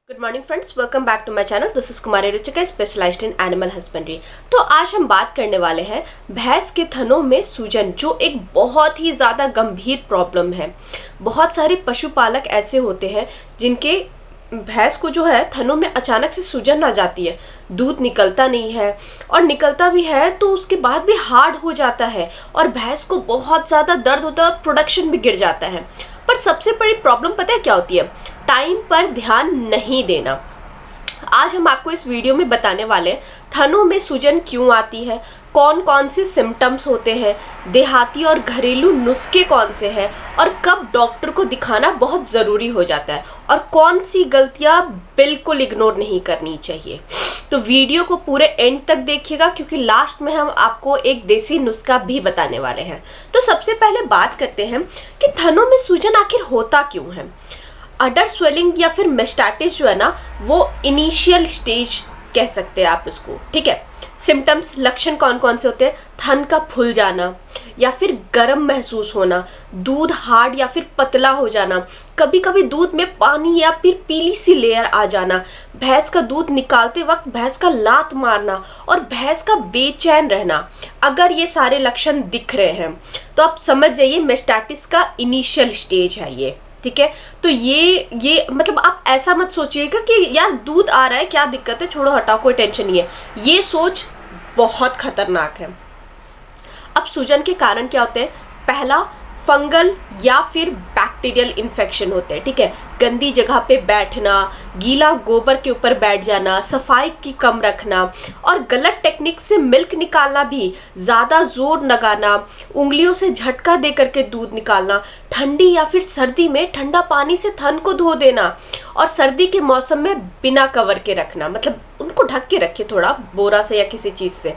Good morning friends, welcome back to my channel. This is Kumari Ruchika, specialised in animal husbandry. तो आज हम बात करने वाले हैं भैंस के थनों में सूजन, जो एक बहुत ही ज़्यादा गंभीर प्रॉब्लम है। बहुत सारे पशुपालक ऐसे होते हैं जिनके भैंस को जो है थनों में अचानक से सूजन आ जाती है, दूध निकलता नहीं है और निकलता भी है तो उसके बाद भी हार्ड हो जाता है और भैंस को बहुत ज़्यादा दर्द होता है, प्रोडक्शन भी गिर जाता है। पर सबसे बड़ी प्रॉब्लम पता है क्या होती है? टाइम पर ध्यान नहीं देना। आज हम आपको इस वीडियो में बताने वाले हैं थनों में सूजन क्यों आती है, कौन कौन से सिम्टम्स होते हैं, देहाती और घरेलू नुस्खे कौन से हैं और कब डॉक्टर को दिखाना बहुत ज़रूरी हो जाता है और कौन सी गलतियां बिल्कुल इग्नोर नहीं करनी चाहिए। तो वीडियो को पूरे एंड तक देखिएगा क्योंकि लास्ट में हम आपको एक देसी नुस्खा भी बताने वाले हैं। तो सबसे पहले बात करते हैं कि थनों में सूजन आखिर होता क्यों है। अडर स्वेलिंग या फिर मेस्टाइटिस जो है ना, वो इनिशियल स्टेज कह सकते हैं आप इसको, ठीक है। सिम्टम्स, लक्षण कौन कौन से होते हैं? थन का फूल जाना या फिर गर्म महसूस होना, दूध हार्ड या फिर पतला हो जाना, कभी कभी दूध में पानी या फिर पीली सी लेयर आ जाना, भैंस का दूध निकालते वक्त भैंस का लात मारना और भैंस का बेचैन रहना। अगर ये सारे लक्षण दिख रहे हैं तो आप समझ जाइए मेस्टाइटिस का इनिशियल स्टेज है ये, ठीक है। तो ये मतलब आप ऐसा मत सोचिएगा कि यार दूध आ रहा है क्या दिक्कत है, छोड़ो हटाओ कोई टेंशन नहीं है। ये सोच बहुत खतरनाक है। अब सूजन के कारण क्या होते हैं? पहला, फंगल या फिर बैक्टीरियल इन्फेक्शन होते हैं, ठीक है। गंदी जगह पे बैठना, गीला गोबर के ऊपर बैठ जाना, सफाई की कम रखना और गलत टेक्निक से मिल्क निकालना, भी ज़्यादा जोर लगाना, उंगलियों से झटका दे करके दूध निकालना, ठंडी या फिर सर्दी में ठंडा पानी से थन को धो देना और सर्दी के मौसम में बिना कवर के रखना, मतलब उनको ढक के रखिए थोड़ा बोरा से या किसी चीज़ से।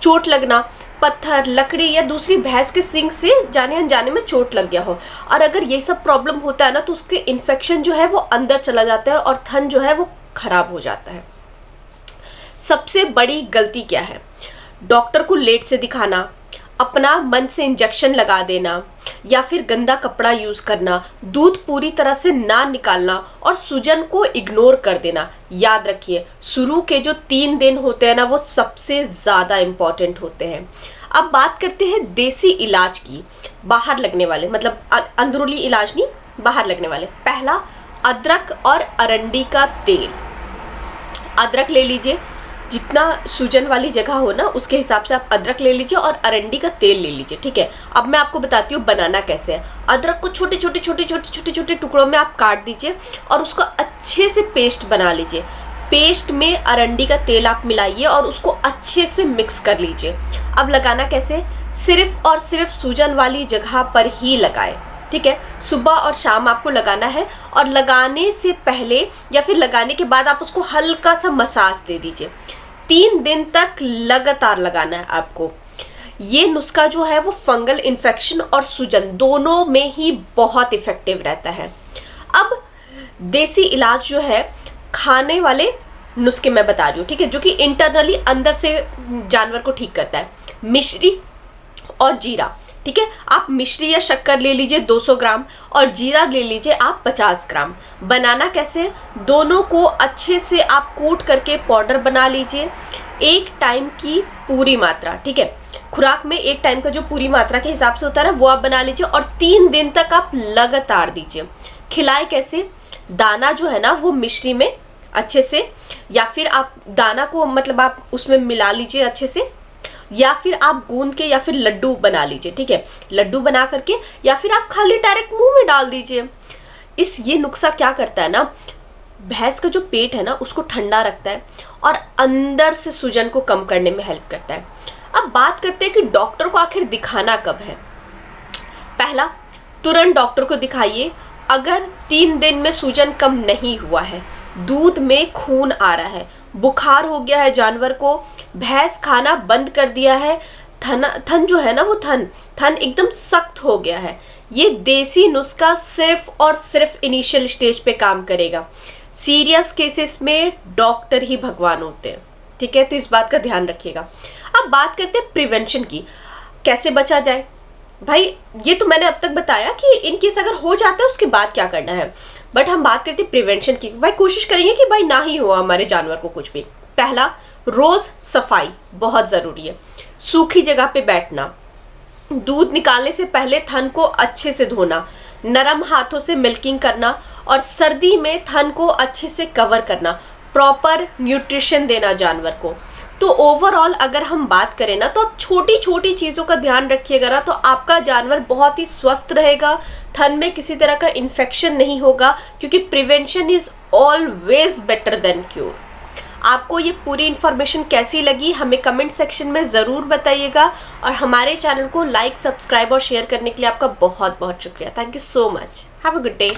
चोट लगना, पत्थर, लकड़ी या दूसरी भैंस के सींग से जाने अनजाने में चोट लग गया हो, और अगर ये सब प्रॉब्लम होता है ना तो उसके इन्फेक्शन जो है वो अंदर चला जाता है और थन जो है वो खराब हो जाता है। सबसे बड़ी गलती क्या है? डॉक्टर को लेट से दिखाना, अपना मन से इंजेक्शन लगा देना या फिर गंदा कपड़ा यूज करना, दूध पूरी तरह से ना निकालना और सूजन को इग्नोर कर देना। याद रखिए, शुरू के जो 3 दिन होते हैं ना वो सबसे ज्यादा इंपॉर्टेंट होते हैं। अब बात करते हैं देसी इलाज की, बाहर लगने वाले, मतलब अंदरूनी इलाज नहीं, बाहर लगने वाले। पहला, अदरक और अरंडी का तेल। अदरक ले लीजिए, जितना सूजन वाली जगह हो ना उसके हिसाब से आप अदरक ले लीजिए और अरंडी का तेल ले लीजिए, ठीक है। अब मैं आपको बताती हूँ बनाना कैसे है। अदरक को छोटे छोटे टुकड़ों में आप काट दीजिए और उसको अच्छे से पेस्ट बना लीजिए। पेस्ट में अरंडी का तेल आप मिलाइए और उसको अच्छे से मिक्स कर लीजिए। अब लगाना कैसे? सिर्फ और सिर्फ सूजन वाली जगह पर ही लगाएं, ठीक है। सुबह और शाम आपको लगाना है और लगाने से पहले या फिर लगाने के बाद आप उसको हल्का सा मसाज दे दीजिए। 3 दिन तक लगातार लगाना है आपको। ये नुस्खा जो है वो फंगल इन्फेक्शन और सूजन दोनों में ही बहुत इफेक्टिव रहता है। अब देसी इलाज जो है, खाने वाले नुस्खे मैं बता रही हूँ, ठीक है, जो कि इंटरनली अंदर से जानवर को ठीक करता है। मिश्री और जीरा, ठीक है। आप मिश्री या शक्कर ले लीजिए 200 ग्राम और जीरा ले लीजिए आप 50 ग्राम। बनाना कैसे? दोनों को अच्छे से आप कूट करके पाउडर बना लीजिए। एक टाइम की पूरी मात्रा, ठीक है। खुराक में एक टाइम का जो पूरी मात्रा के हिसाब से होता है ना वो आप बना लीजिए और 3 दिन तक आप लगातार दीजिए। खिलाए कैसे? दाना जो है ना वो मिश्री में अच्छे से, या फिर आप दाना को मतलब आप उसमें मिला लीजिए अच्छे से, या फिर आप गूंद के या फिर लड्डू बना लीजिए, ठीक है। लड्डू बना करके या फिर आप खाली डायरेक्ट मुंह में डाल दीजिए। ये नुस्खा क्या करता है ना, भैंस का जो पेट है ना उसको ठंडा रखता है और अंदर से सूजन को कम करने में हेल्प करता है। अब बात करते हैं कि डॉक्टर को आखिर दिखाना कब है। पहला, तुरंत डॉक्टर को दिखाइए अगर 3 दिन में सूजन कम नहीं हुआ है, दूध में खून आ रहा है, बुखार हो गया है जानवर को, भैंस खाना बंद कर दिया है, थन जो है ना वो थन एकदम सख्त हो गया है। ये देसी नुस्खा सिर्फ और सिर्फ इनिशियल स्टेज पे काम करेगा। सीरियस केसेस में डॉक्टर ही भगवान होते हैं, ठीक है। तो इस बात का ध्यान रखिएगा। अब बात करते हैं प्रिवेंशन की, कैसे बचा जाए। भाई ये तो मैंने अब तक बताया कि इन केस अगर हो जाता है उसके बाद क्या करना है, बट हम बात करते हैं प्रिवेंशन की। भाई कोशिश करेंगे कि भाई ना ही हो हमारे जानवर को कुछ भी। पहला, रोज सफाई बहुत जरूरी है। सूखी जगह पे बैठना, दूध निकालने से पहले थन को अच्छे से धोना, नरम हाथों से मिल्किंग करना, और सर्दी में थन को अच्छे से कवर करना, प्रॉपर न्यूट्रिशन देना जानवर को। तो ओवरऑल अगर हम बात करें ना, तो आप छोटी छोटी चीज़ों का ध्यान रखिएगा ना, तो आपका जानवर बहुत ही स्वस्थ रहेगा, थन में किसी तरह का इन्फेक्शन नहीं होगा, क्योंकि prevention is always better than cure. आपको ये पूरी इन्फॉर्मेशन कैसी लगी हमें कमेंट सेक्शन में ज़रूर बताइएगा, और हमारे चैनल को लाइक, सब्सक्राइब और शेयर करने के लिए आपका बहुत बहुत शुक्रिया। Thank you so much. Have a good day.